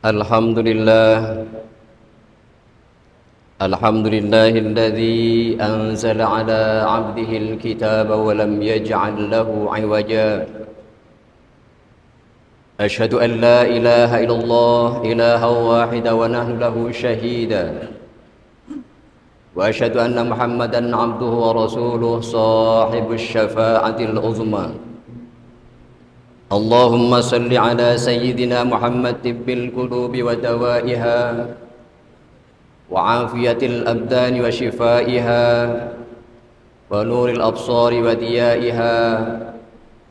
Alhamdulillah Alhamdulillahilladzi anzala ala abdihil kitaba wa lam yaj'al lahu 'iwaja. Asyhadu an la ilaha illallah ilahan wahida wa nahnu lahu syahida. Wa asyhadu anna Muhammadan 'abduhu wa rasuluhu sahibus syafa'atil uzma. Allahumma salli ala sayyidina Muhammad tibbil qulubi wa dawaiha wa afiyatil abdani wa shifaiha wa nuril absari wa diyaiha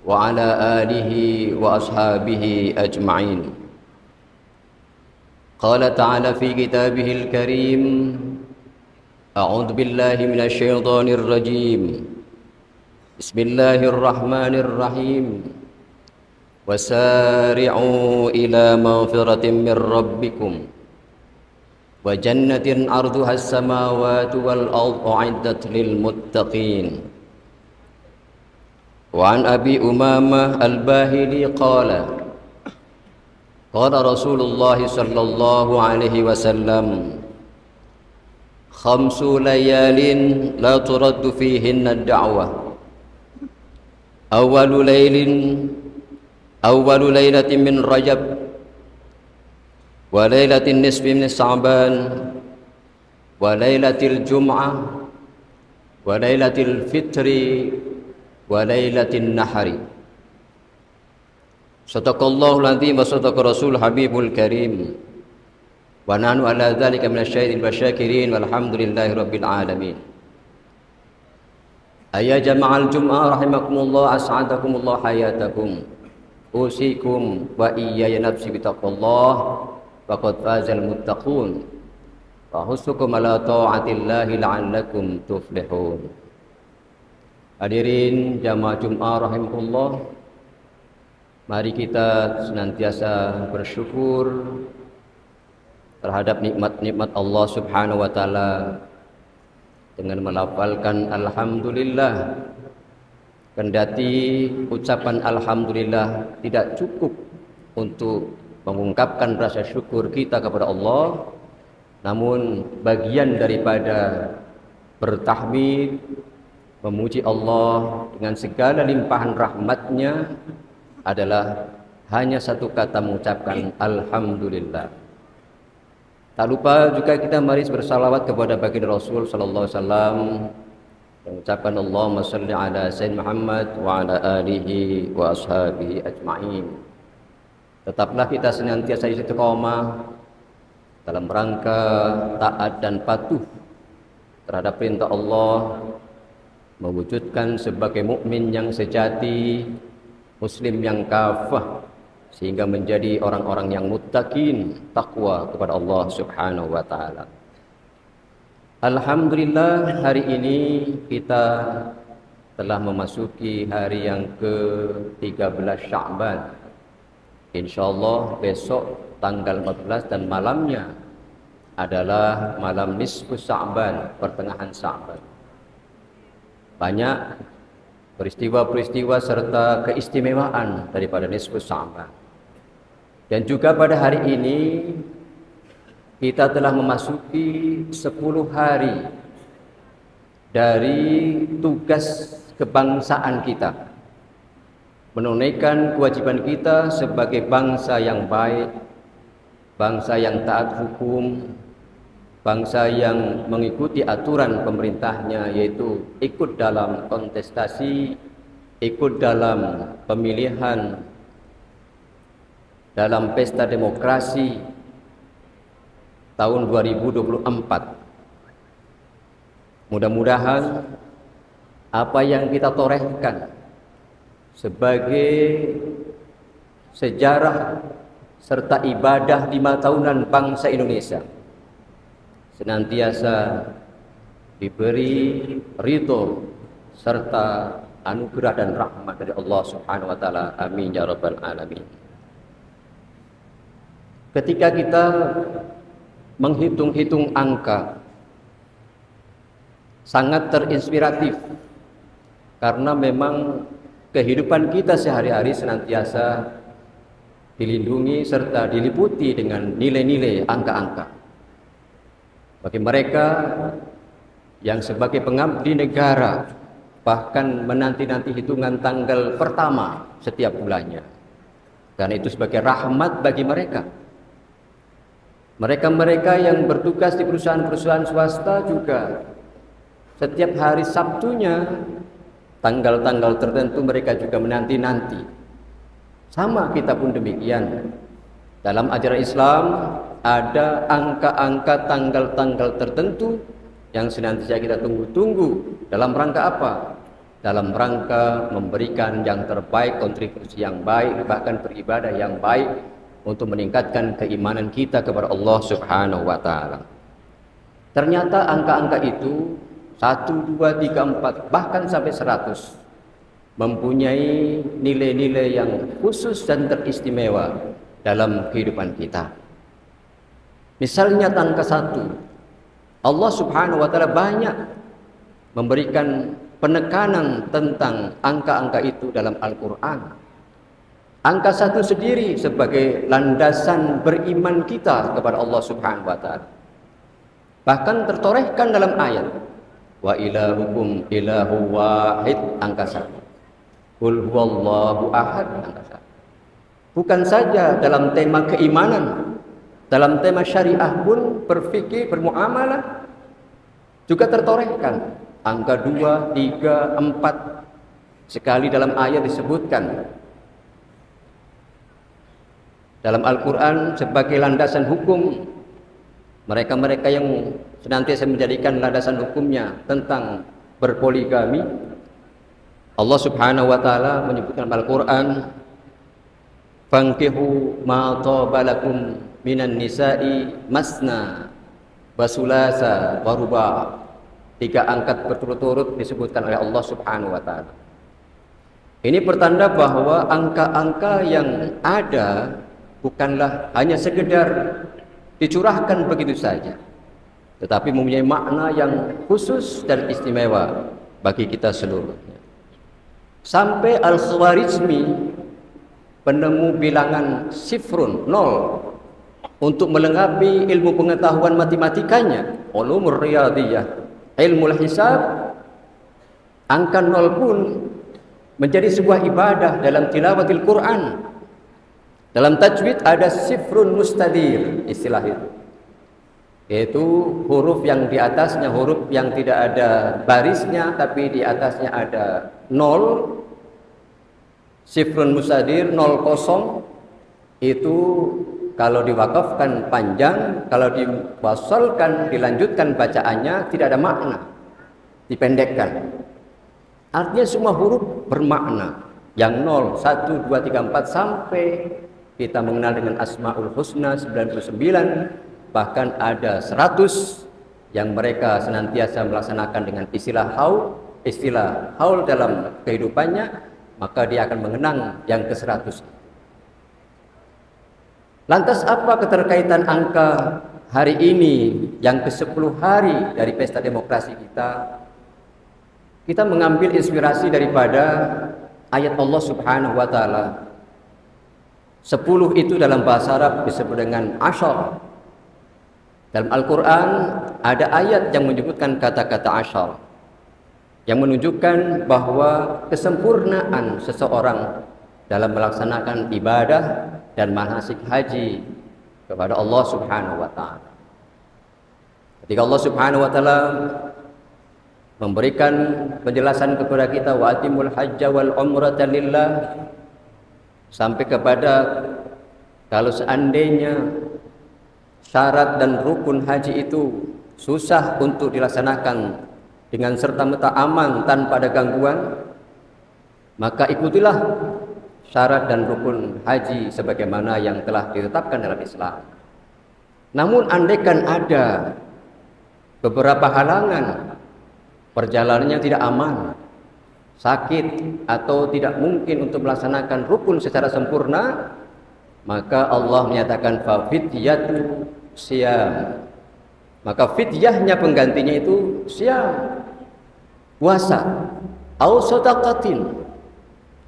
wa ala alihi wa ashabihi ajma'in. Qala ta'ala fi kitabihil karim, a'udzu billahi minasy syaithanir rajim. Bismillahirrahmanirrahim. Wasari'u ila maghfiratin min rabbikum wa jannatin 'arduha as-samawati wal ardu 'iddat lil muttaqin. Wa an Abi Umamah al-Bahili qala Rasulullah sallallahu alaihi wasallam, khamsu layalin la turaddu fihinna ad-da'wah. Awwalu laylatin min Rajab wa laylatin nisfi min Sha'ban wa laylatil Jum'ah wa laylatil Fitri wa laylatin Nahri. Sadaqallahul azim wa sadaqa rasul habibul karim wa nahnu ala dzalika minasyahidin wasyakirin walhamdulillahi rabbil alamin. Ayya jama'al Jum'ah rahimakumullah, as'adakumullah hayatakum. Usikum wa iyaya nafsi bitaqwallah faqad fazal muttaqun wa husukum ala ta'atillahi la'allakum tuflihun. Hadirin jamaah Jum'ah rahimakumullah, mari kita senantiasa bersyukur terhadap nikmat-nikmat Allah Subhanahu wa taala dengan melafalkan alhamdulillah. Kendati ucapan alhamdulillah tidak cukup untuk mengungkapkan rasa syukur kita kepada Allah, namun bagian daripada bertahmid, memuji Allah dengan segala limpahan rahmatnya adalah hanya satu kata mengucapkan alhamdulillah. Tak lupa juga kita mari bersalawat kepada baginda Rasul sallallahu alaihi wasallam, mengucapkan Allahumma salli ala Sayyidina Muhammad wa ala alihi wa ashabihi ajma'in. Tetaplah kita senantiasa istiqomah dalam rangka taat dan patuh terhadap perintah Allah, mewujudkan sebagai mukmin yang sejati, muslim yang kafah, sehingga menjadi orang-orang yang muttaqin, takwa kepada Allah Subhanahu wa taala. Alhamdulillah, hari ini kita telah memasuki hari yang ke-13 Sya'ban. Insyaallah besok tanggal 14 dan malamnya adalah malam nisfus Sya'ban, pertengahan Sya'ban. Banyak peristiwa-peristiwa serta keistimewaan daripada nisfus Sya'ban. Dan juga pada hari ini kita telah memasuki 10 hari dari tugas kebangsaan kita, menunaikan kewajiban kita sebagai bangsa yang baik, bangsa yang taat hukum, bangsa yang mengikuti aturan pemerintahnya, yaitu ikut dalam kontestasi, ikut dalam pemilihan, dalam pesta demokrasi tahun 2024. Mudah-mudahan apa yang kita torehkan sebagai sejarah serta ibadah 5 tahunan bangsa Indonesia senantiasa diberi ridho serta anugerah dan rahmat dari Allah Subhanahu wa taala. Amin ya rabbal alamin. Ketika kita menghitung-hitung angka, sangat terinspiratif karena memang kehidupan kita sehari-hari senantiasa dilindungi serta diliputi dengan nilai-nilai angka-angka. Bagi mereka yang sebagai pengabdi negara bahkan menanti-nanti hitungan tanggal pertama setiap bulannya, karena itu sebagai rahmat bagi mereka. Mereka-mereka yang bertugas di perusahaan-perusahaan swasta juga setiap hari Sabtunya tanggal-tanggal tertentu mereka juga menanti-nanti. Sama kita pun demikian. Dalam ajaran Islam ada angka-angka tanggal-tanggal tertentu yang senantiasa kita tunggu-tunggu. Dalam rangka apa? Dalam rangka memberikan yang terbaik, kontribusi yang baik, bahkan beribadah yang baik untuk meningkatkan keimanan kita kepada Allah Subhanahu wa taala. Ternyata angka-angka itu 1, 2, 3, 4 bahkan sampai 100 mempunyai nilai-nilai yang khusus dan teristimewa dalam kehidupan kita. Misalnya angka 1, Allah Subhanahu wa taala banyak memberikan penekanan tentang angka-angka itu dalam Al-Qur'an. Angka 1 sendiri sebagai landasan beriman kita kepada Allah Subhanahu wa taala. Bahkan tertorehkan dalam ayat, wa ilahukum ilahu wahid, angka 1. Qul huwallahu ahad, angka 1. Bukan saja dalam tema keimanan, dalam tema syariah pun, berfikir, bermuamalah juga tertorehkan. Angka 2, 3, 4 sekali dalam ayat disebutkan. Dalam Al-Quran sebagai landasan hukum, mereka-mereka yang senantiasa menjadikan landasan hukumnya tentang berpoligami, Allah Subhanahu wa taala menyebutkan dalam Al-Quran, fankihu ma taba lakum minan nisa'i masna wa sulasa wa ruba'. 3 angkat berturut-turut disebutkan oleh Allah Subhanahu wa taala. Ini pertanda bahwa angka-angka yang ada bukanlah hanya sekedar dicurahkan begitu saja, tetapi mempunyai makna yang khusus dan istimewa bagi kita seluruhnya. Sampai Al-Khwarizmi, penemu bilangan sifrun, 0, untuk melengkapi ilmu pengetahuan matematikanya, ulumur riyadhiyah, ilmu hisab, angka 0 pun menjadi sebuah ibadah dalam tilawatil Quran. Dalam tajwid ada sifrun mustadir, istilah itu, yaitu huruf yang di atasnya huruf yang tidak ada barisnya, tapi di atasnya ada 0. Sifrun mustadir, 0, 0. Itu kalau diwakafkan panjang, kalau diwasalkan, dilanjutkan bacaannya tidak ada makna, dipendekkan. Artinya semua huruf bermakna. Yang 0, 1, 2, 3, 4 sampai kita mengenal dengan Asmaul Husna 99, bahkan ada 100 yang mereka senantiasa melaksanakan dengan istilah haul dalam kehidupannya, maka dia akan mengenang yang ke-100. Lantas apa keterkaitan angka hari ini yang ke-10 hari dari pesta demokrasi kita? Kita mengambil inspirasi daripada ayat Allah Subhanahu wa taala. 10 itu dalam bahasa Arab disebut dengan ashar. Dalam Al-Quran ada ayat yang menyebutkan kata-kata ashar, yang menunjukkan bahwa kesempurnaan seseorang dalam melaksanakan ibadah dan manasik haji kepada Allah Subhanahu wa taala. Ketika Allah Subhanahu wa taala memberikan penjelasan kepada kita, wa atimul hajja wal umrata lillah, sampai kepada kalau seandainya syarat dan rukun haji itu susah untuk dilaksanakan dengan serta-merta aman tanpa ada gangguan, maka ikutilah syarat dan rukun haji sebagaimana yang telah ditetapkan dalam Islam. Namun andaikan ada beberapa halangan, perjalanannya tidak aman, sakit, atau tidak mungkin untuk melaksanakan rukun secara sempurna, maka Allah menyatakan fa fidyatu siyam. Maka fidyahnya, penggantinya itu siyam, puasa, au shadaqatin,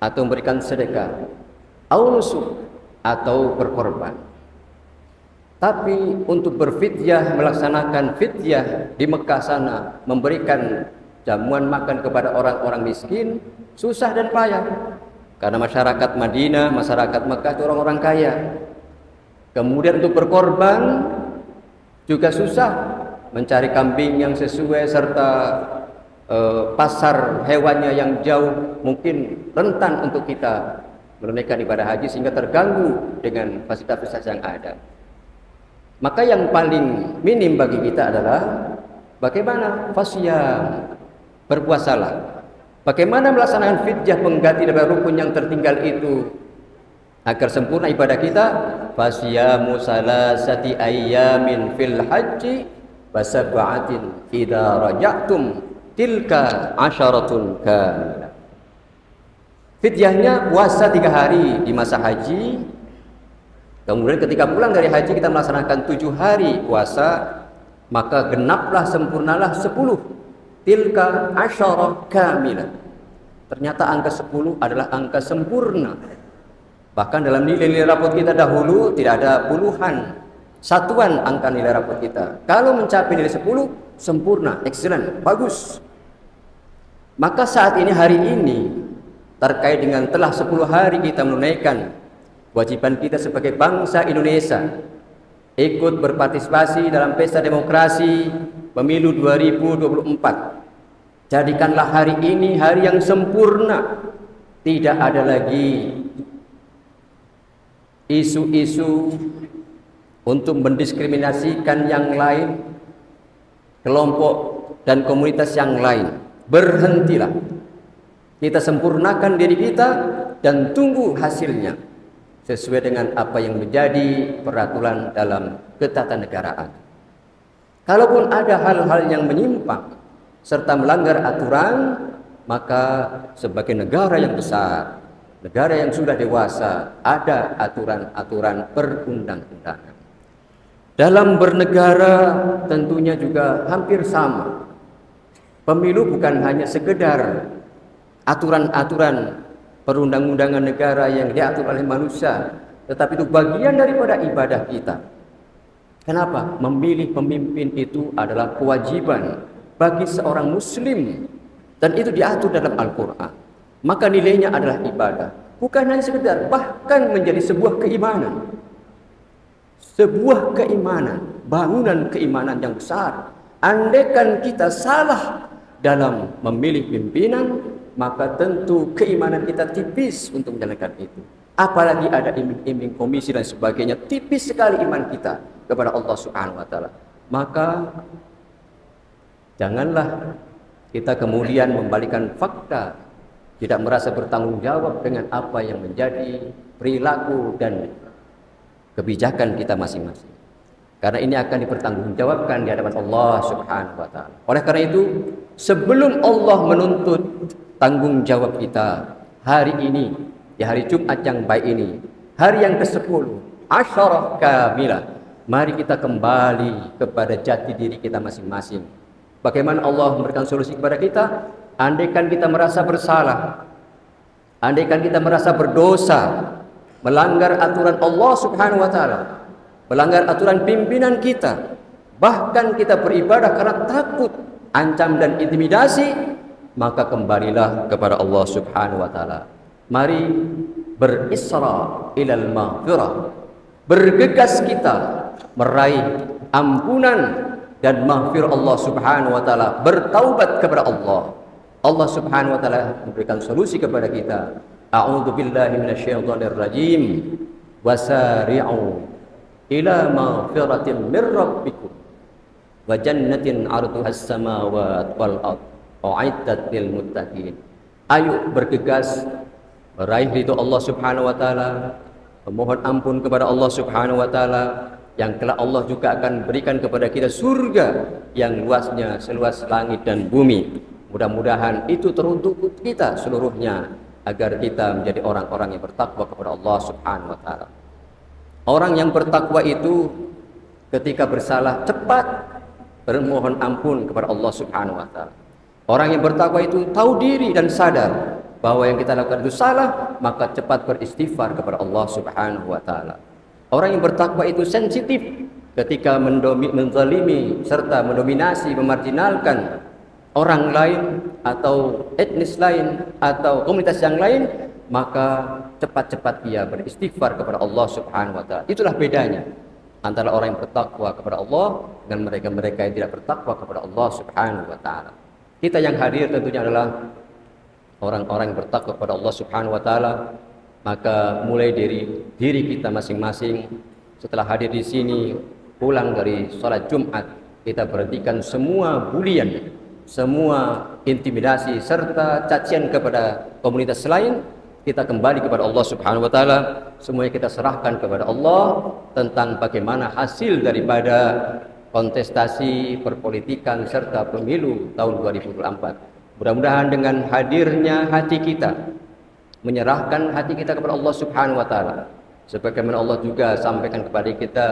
atau memberikan sedekah, au nusuk, atau berkorban. Tapi untuk berfidyah, melaksanakan fidyah di Mekah sana, memberikan jamuan makan kepada orang-orang miskin, susah dan payah. Karena masyarakat Madinah, masyarakat Mekah itu orang-orang kaya. Kemudian untuk berkorban juga susah, mencari kambing yang sesuai serta pasar hewannya yang jauh, mungkin rentan untuk kita menunaikan ibadah haji sehingga terganggu dengan fasilitas yang ada. Maka yang paling minim bagi kita adalah bagaimana fasyam, berpuasalah. Bagaimana melaksanakan fidyah pengganti dari rukun yang tertinggal itu agar sempurna ibadah kita? Fasyamu salasati ayyamin fil haji wa sab'atin idza raja'tum tilka asyaratun kamilah. Fidyahnya puasa 3 hari di masa haji. Kemudian ketika pulang dari haji kita melaksanakan 7 hari puasa, maka genaplah, sempurnalah 10. Tilka asyarah kamilah. Ternyata angka 10 adalah angka sempurna. Bahkan dalam nilai-nilai rapot kita dahulu tidak ada puluhan, satuan angka nilai rapot kita. Kalau mencapai nilai 10, sempurna, excellent, bagus. Maka saat ini, hari ini, terkait dengan telah 10 hari kita menunaikan kewajiban kita sebagai bangsa Indonesia, ikut berpartisipasi dalam pesta demokrasi pemilu 2024. Jadikanlah hari ini hari yang sempurna. Tidak ada lagi isu-isu untuk mendiskriminasikan yang lain, kelompok dan komunitas yang lain. Berhentilah. Kita sempurnakan diri kita dan tunggu hasilnya sesuai dengan apa yang menjadi peraturan dalam ketatanegaraan. Kalaupun ada hal-hal yang menyimpang serta melanggar aturan, maka sebagai negara yang besar, negara yang sudah dewasa, ada aturan-aturan perundang-undangan. Dalam bernegara tentunya juga hampir sama. Pemilu bukan hanya sekedar aturan-aturan perundang-undangan negara yang diatur oleh manusia, tetapi itu bagian daripada ibadah kita. Kenapa? Memilih pemimpin itu adalah kewajiban bagi seorang muslim, dan itu diatur dalam Al-Quran. Maka nilainya adalah ibadah, bukan hanya sekedar, bahkan menjadi sebuah keimanan. Sebuah keimanan, bangunan keimanan yang besar. Andaikan kita salah dalam memilih pimpinan, maka tentu keimanan kita tipis untuk menjalankan itu. Apalagi ada iming-iming komisi dan sebagainya, tipis sekali iman kita kepada Allah Subhanahu wa taala. Maka janganlah kita kemudian membalikan fakta, tidak merasa bertanggung jawab dengan apa yang menjadi perilaku dan kebijakan kita masing-masing. Karena ini akan dipertanggungjawabkan di hadapan Allah Subhanahu wa taala. Oleh karena itu, sebelum Allah menuntut tanggung jawab kita hari ini, di hari Jumat yang baik ini, hari yang ke-10, asyarah kamilah, mari kita kembali kepada jati diri kita masing-masing. Bagaimana Allah memberikan solusi kepada kita? Andaikan kita merasa bersalah, andaikan kita merasa berdosa, melanggar aturan Allah Subhanahu wa taala, melanggar aturan pimpinan kita, bahkan kita beribadah karena takut ancam dan intimidasi, maka kembalilah kepada Allah Subhanahu wa taala. Mari berisra ilal maghfirah, bergegas kita meraih ampunan dan maghfirah Allah Subhanahu wa taala, bertaubat kepada Allah. Allah Subhanahu wa taala memberikan solusi kepada kita. A'udzu billahi minasyaitonir rajim. Wasari'u ila maghfiratin mir rabbikum wa jannatin 'arduhas samawati wal ardh u'iddat lil muttaqin. Ayo bergegas meraih ridho Allah Subhanahu wa taala, memohon ampun kepada Allah Subhanahu wa taala, yang kelak Allah juga akan berikan kepada kita surga yang luasnya seluas langit dan bumi. Mudah-mudahan itu teruntuk kita seluruhnya, agar kita menjadi orang-orang yang bertakwa kepada Allah Subhanahu wa taala. Orang yang bertakwa itu ketika bersalah cepat bermohon ampun kepada Allah Subhanahu wa taala. Orang yang bertakwa itu tahu diri dan sadar bahwa yang kita lakukan itu salah, maka cepat beristighfar kepada Allah Subhanahu wa taala. Orang yang bertakwa itu sensitif ketika menzalimi serta mendominasi, memarginalkan orang lain atau etnis lain atau komunitas yang lain, maka cepat-cepat ia beristighfar kepada Allah Subhanahu wa taala. Itulah bedanya antara orang yang bertakwa kepada Allah dengan mereka-mereka yang tidak bertakwa kepada Allah Subhanahu wa taala. Kita yang hadir tentunya adalah orang-orang yang bertakwa kepada Allah Subhanahu wa taala. Maka mulai dari diri kita masing-masing, setelah hadir di sini, pulang dari sholat Jumat, kita berhentikan semua bulian, semua intimidasi serta cacian kepada komunitas lain. Kita kembali kepada Allah Subhanahu wa taala, semuanya kita serahkan kepada Allah tentang bagaimana hasil daripada kontestasi perpolitikan serta pemilu tahun 2024. Mudah-mudahan dengan hadirnya hati kita, menyerahkan hati kita kepada Allah Subhanahu wa taala, sebagaimana Allah juga sampaikan kepada kita,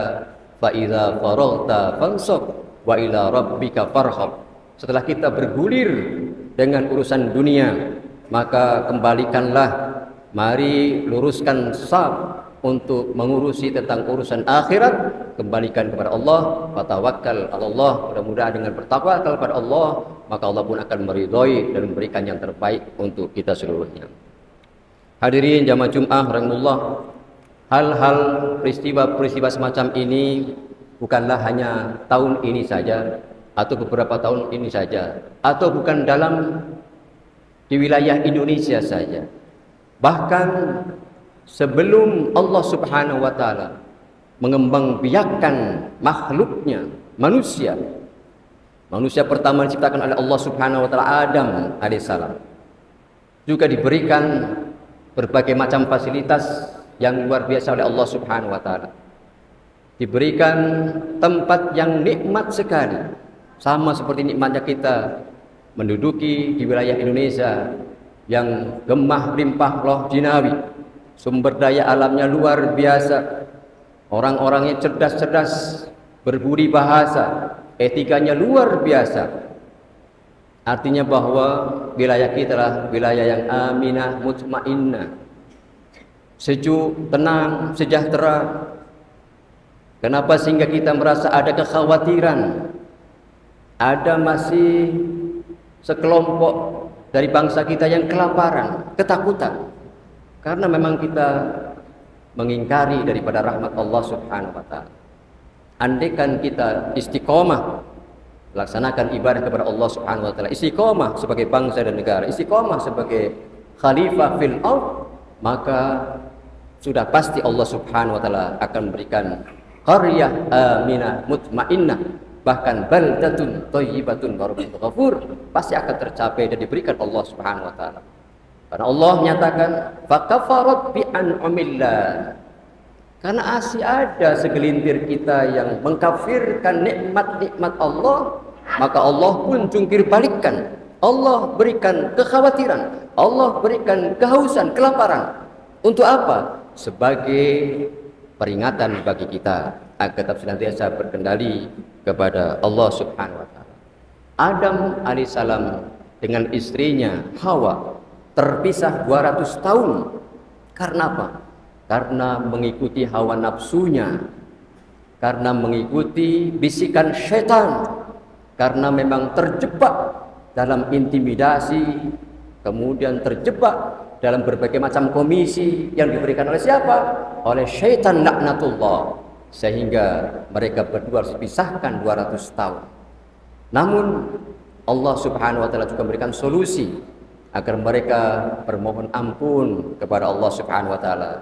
fa idza faraghta fansab wa ila rabbika farghab. Setelah kita bergulir dengan urusan dunia, maka kembalikanlah, mari luruskan saf untuk mengurusi tentang urusan akhirat, kembalikan kepada Allah, fatawakkal Allah. Mudah-mudahan dengan bertawakal kepada Allah, maka Allah pun akan meridhoi dan memberikan yang terbaik untuk kita seluruhnya. Hadirin jamaah Jumat rahimahullah, hal-hal peristiwa-peristiwa semacam ini bukanlah hanya tahun ini saja atau beberapa tahun ini saja, atau bukan dalam di wilayah Indonesia saja. Bahkan sebelum Allah Subhanahu wa taala mengembangbiakkan makhluknya, manusia pertama diciptakan oleh Allah Subhanahu wa taala, Adam alaihissalam, juga diberikan berbagai macam fasilitas yang luar biasa oleh Allah Subhanahu wa taala. Diberikan tempat yang nikmat sekali, sama seperti nikmatnya kita menduduki di wilayah Indonesia yang gemah limpah loh jinawi, sumber daya alamnya luar biasa, orang-orangnya cerdas-cerdas, berbudi bahasa, etikanya luar biasa. Artinya bahwa wilayah kita adalah wilayah yang aminah, mutmainnah, sejuk, tenang, sejahtera. Kenapa sehingga kita merasa ada kekhawatiran, ada masih sekelompok dari bangsa kita yang kelaparan, ketakutan, karena memang kita mengingkari daripada rahmat Allah Subhanahu wa taala. Andaikan kita istiqomah laksanakan ibadah kepada Allah Subhanahu wa taala, istiqomah sebagai bangsa dan negara, istiqomah sebagai khalifah fil ardh, maka sudah pasti Allah Subhanahu wa taala akan memberikan qaryah aminah mutmainnah, bahkan baldatun thayyibatun wa rabbun ghafur, pasti akan tercapai dan diberikan Allah Subhanahu wa taala. Karena Allah menyatakan fakafarat bi an'amillah, karena masih ada segelintir kita yang mengkafirkan nikmat-nikmat Allah, maka Allah pun jungkir balikkan. Allah berikan kekhawatiran, Allah berikan kehausan, kelaparan. Untuk apa? Sebagai peringatan bagi kita agar tetap senantiasa berkendali kepada Allah Subhanahu wa taala. Adam alaihissalam dengan istrinya Hawa terpisah 200 tahun. Karena apa? Karena mengikuti hawa nafsunya, karena mengikuti bisikan syaitan, karena memang terjebak dalam intimidasi, kemudian terjebak dalam berbagai macam komisi yang diberikan oleh siapa? Oleh syaitan laknatullah, sehingga mereka berdua harus dipisahkan 200 tahun. Namun Allah Subhanahu wa taala juga memberikan solusi agar mereka bermohon ampun kepada Allah Subhanahu wa taala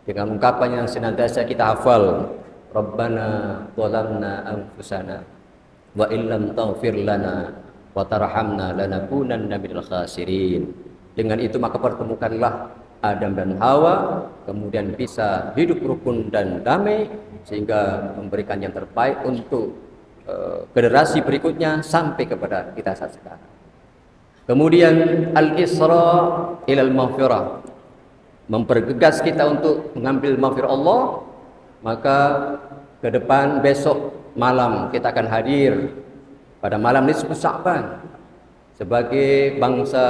dengan ungkapan yang senantiasa kita hafal, Rabbana zalamna anfusana wa illam taghfir lana wa tarhamna lanakunanna minal khasirin. Dengan itu maka pertemukanlah Adam dan Hawa, kemudian bisa hidup rukun dan damai, sehingga memberikan yang terbaik untuk generasi berikutnya sampai kepada kita saat sekarang. Kemudian al-isra ilal maghfirah, mempergegas kita untuk mengambil maghfirah Allah. Maka ke depan besok malam kita akan hadir pada malam nisfu Sya'ban, sebagai bangsa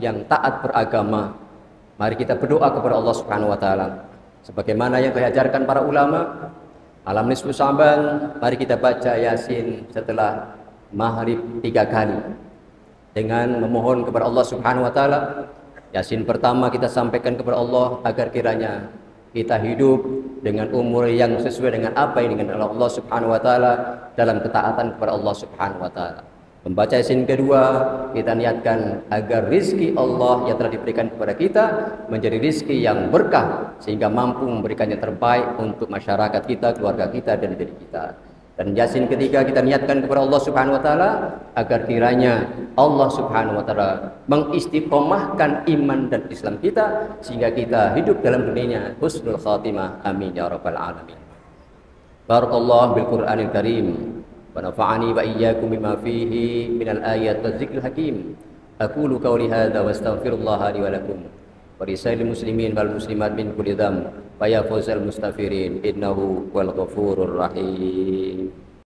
yang taat beragama, mari kita berdoa kepada Allah Subhanahu wa taala sebagaimana yang diajarkan para ulama. Malam nisfu Sya'ban, mari kita baca Yasin setelah maghrib 3 kali dengan memohon kepada Allah Subhanahu wa taala. Yasin pertama kita sampaikan kepada Allah agar kiranya kita hidup dengan umur yang sesuai dengan apa yang diinginkan oleh Allah Subhanahu wa taala dalam ketaatan kepada Allah Subhanahu wa taala. Membaca Yasin kedua, kita niatkan agar rizki Allah yang telah diberikan kepada kita menjadi rizki yang berkah sehingga mampu memberikan yang terbaik untuk masyarakat kita, keluarga kita, dan diri kita. Dan Yasin ketiga kita niatkan kepada Allah Subhanahu wa taala agar kiranya Allah Subhanahu wa taala mengistiqomahkan iman dan Islam kita sehingga kita hidup dalam dunia husnul khatimah. Amin ya rabbal alamin. Barakallahu bil Qur'anil Karim wa nafa'ani wa iyyakum bima fihi minal ayat wa dzikril hakim. Aqulu qawli hadza wa astaghfirullaha li wa lakum wa lisairil muslimin wal muslimat min kulli dzamb wa ya fawzal mustaghfirin innahu wal ghafurur rahim.